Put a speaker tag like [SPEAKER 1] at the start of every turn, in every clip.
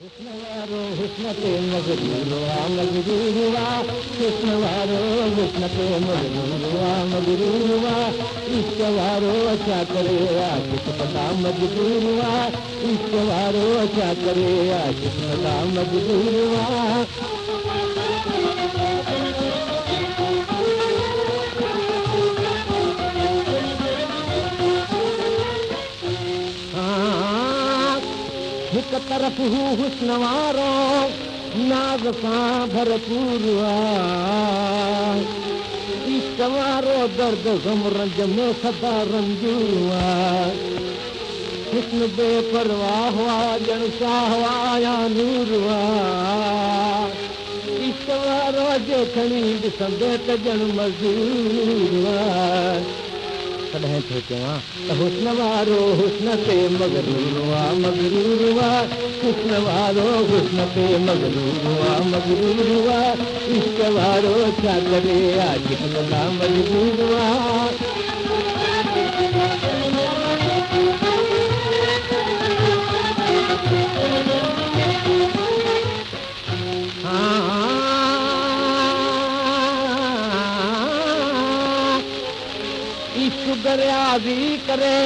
[SPEAKER 1] हुस्न वारो हुस्न पे मगरूर हुआ मगरूर हुआ। हुस्न वारो हुस्न पे मगरूर हुआ मगरूर हुआ। इश्क वारो क्या करे आशिक पता मजबूर हुआ। इश्क वारो क्या करे आशिक पता मजबूर हुआ। हिक तरफ़ हू हुस्न वारो नाज़ सां भरपूर आहे। इश्क वारो दर्द ग़म रंज में सदा रंजूर आहे। हुस्न बेपरवाह हुआ ॼण शाह या नूर आहे। इश्क वारो जे खणी ॾिसंदे त ॼण मज़दूर आहे। कॾहिं थो चवां त हुस्न वारो हुस्न ते मगरूर हुआ मगरूर हुआ। हुस्न वारो हुस्न ते मगरूर हुआ मगरूर हुआ। इश्क वारो छा करे आशिक पता मजबूर हुआ। इश्क दरियावी करे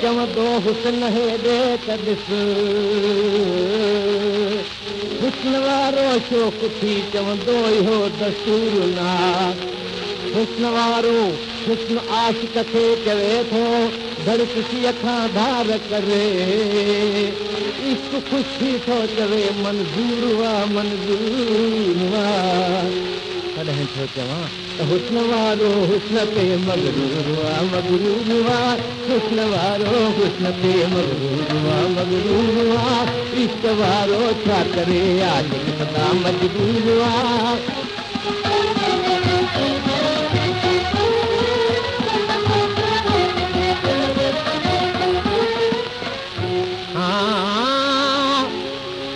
[SPEAKER 1] चवंदो हुस्न हेॾे त ॾिस। हुस्न वारो शौक़ थी चवंदो इहो दस्तूर ना। हुस्न वारो हुस्न आशिक खे चवे थो धड़कसी खां धार करे। इश्क ख़ुशी थो चवे मंज़ूर हुआ मंज़ूर हुआ। कॾहिं थो चवां त हुस्न वारो हुस्न ते मगरूर हुआ मगरूर हुआ। हुस्न वारो हुस्न ते मगरूर हुआ मगरूर हुआ। इश्क वारो छा करे आशिक पता मजबूर हुआ।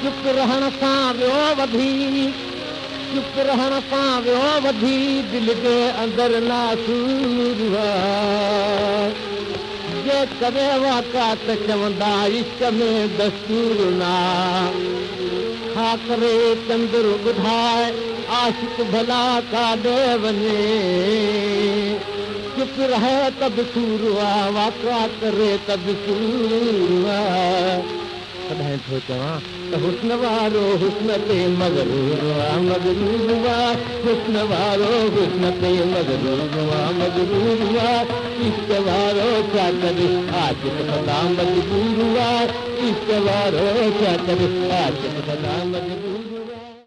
[SPEAKER 1] चुप रहण सां वियो वधी चुप रहण सां वियो वधी दिलि जे अंदरि नासूर हुआ। जे करे वाका त चवंदा इश्क में दस्तूर ना। छा करे चंद्र ॿुधाए आशिक भला काॾे वञे। चुप रहे त बि सूर हुआ वाका करे त बि सूर हुआ। कॾहिं थो चवां त हुस्न वारो हुस्न ते मगरूर हुआ मगरूर हुआ। हुस्न वारो हुस्न ते मगरूर हुआ मगरूर हुआ। इश्क वारो छा करे आशिक पता मजबूर हुआ। इश्क वारो छा करे आशिक पता मजबूर हुआ।